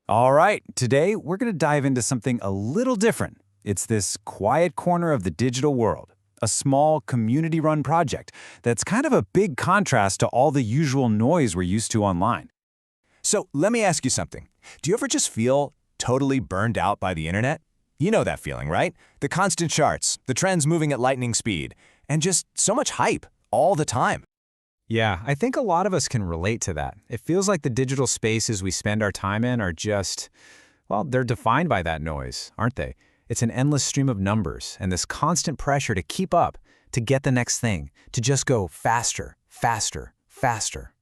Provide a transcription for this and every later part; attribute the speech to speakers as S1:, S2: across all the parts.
S1: All right, today we're going to dive into something a little different. It's this quiet corner of the digital world, a small community-run project that's kind of a big contrast to all the usual noise we're used to online.
S2: So let me ask you something. Do you ever just feel totally burned out by the internet? You know that feeling, right? The constant charts, the trends moving at lightning speed, and just so much hype all the time.
S3: Yeah, I think a lot of us can relate to that. It feels like the digital spaces we spend our time in are just, well, they're defined by that noise, aren't they? It's an endless stream of numbers and this constant pressure to keep up, to get the next thing, to just go faster, faster, faster.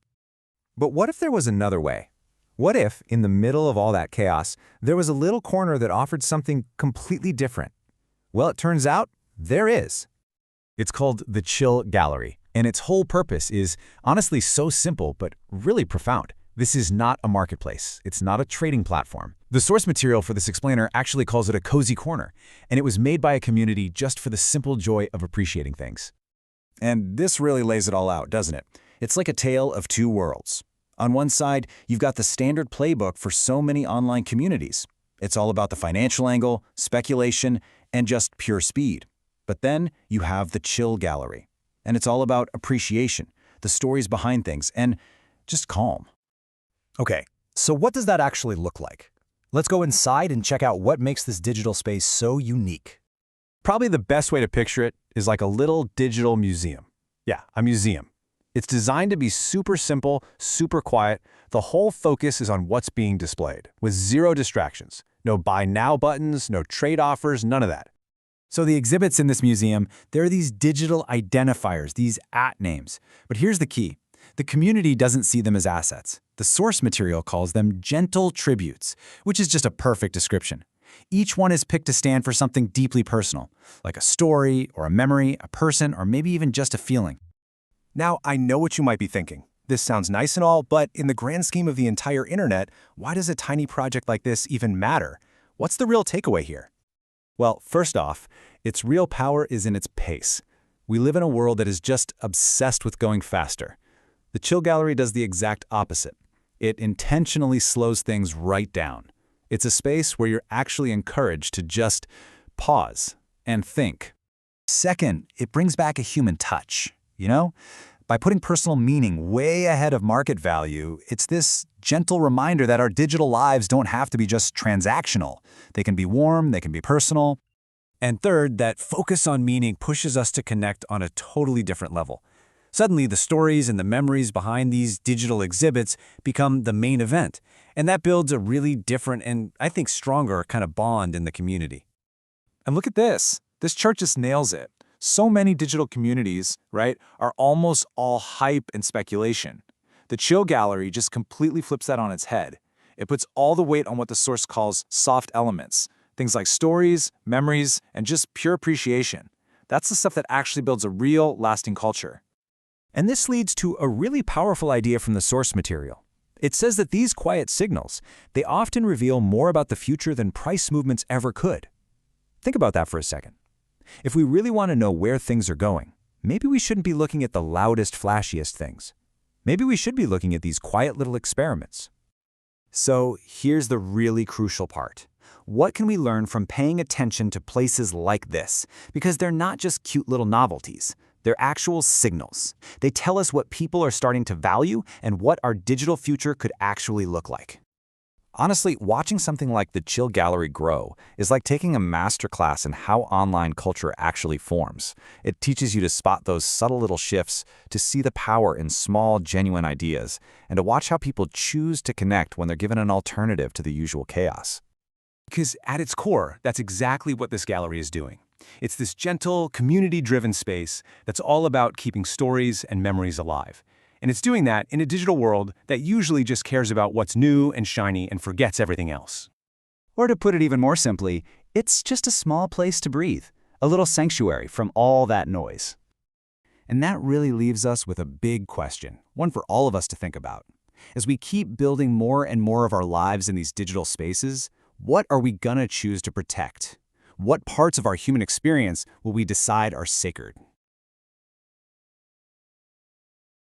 S2: But what if there was another way? What if, in the middle of all that chaos, there was a little corner that offered something completely different? Well, it turns out there is. It's called the Chill Gallery, and its whole purpose is honestly so simple but really profound. This is not a marketplace. It's not a trading platform. The source material for this explainer actually calls it a cozy corner, and it was made by a community just for the simple joy of appreciating things.
S1: And this really lays it all out, doesn't it? It's like a tale of two worlds. On one side, you've got the standard playbook for so many online communities. It's all about the financial angle, speculation, and just pure speed. But then you have the Chill Gallery, and it's all about appreciation, the stories behind things, and just calm.
S4: Okay, so what does that actually look like? Let's go inside and check out what makes this digital space so unique.
S1: Probably the best way to picture it is like a little digital museum. Yeah, a museum. It's designed to be super simple, super quiet. The whole focus is on what's being displayed, with zero distractions. No buy now buttons, no trade offers, none of that. So the exhibits in this museum, they're these digital identifiers, these @names. But here's the key. The community doesn't see them as assets. The source material calls them gentle tributes, which is just a perfect description. Each one is picked to stand for something deeply personal, like a story or a memory, a person, or maybe even just a feeling.
S4: Now, I know what you might be thinking. This sounds nice and all, but in the grand scheme of the entire internet, why does a tiny project like this even matter? What's the real takeaway here?
S1: Well, first off, its real power is in its pace. We live in a world that is just obsessed with going faster. The Chill Gallery does the exact opposite. It intentionally slows things right down. It's a space where you're actually encouraged to just pause and think. Second, it brings back a human touch, you know? By putting personal meaning way ahead of market value, it's this gentle reminder that our digital lives don't have to be just transactional. They can be warm, they can be personal. And third, that focus on meaning pushes us to connect on a totally different level. Suddenly, the stories and the memories behind these digital exhibits become the main event, and that builds a really different and, I think, stronger kind of bond in the community. And look at this. This chart just nails it. So many digital communities, right, are almost all hype and speculation. The Chill Gallery just completely flips that on its head. It puts all the weight on what the source calls soft elements, things like stories, memories, and just pure appreciation. That's the stuff that actually builds a real, lasting culture.
S4: And this leads to a really powerful idea from the source material. It says that these quiet signals, they often reveal more about the future than price movements ever could. Think about that for a second. If we really want to know where things are going, maybe we shouldn't be looking at the loudest, flashiest things. Maybe we should be looking at these quiet little experiments. So here's the really crucial part. What can we learn from paying attention to places like this? Because they're not just cute little novelties. They're actual signals. They tell us what people are starting to value and what our digital future could actually look like. Honestly, watching something like the Chill Gallery grow is like taking a masterclass in how online culture actually forms. It teaches you to spot those subtle little shifts, to see the power in small, genuine ideas, and to watch how people choose to connect when they're given an alternative to the usual chaos.
S1: Because at its core, that's exactly what this gallery is doing. It's this gentle, community-driven space that's all about keeping stories and memories alive. And it's doing that in a digital world that usually just cares about what's new and shiny and forgets everything else. Or to put it even more simply, it's just a small place to breathe, a little sanctuary from all that noise. And that really leaves us with a big question, one for all of us to think about. As we keep building more and more of our lives in these digital spaces, what are we gonna choose to protect? What parts of our human experience will we decide are sacred?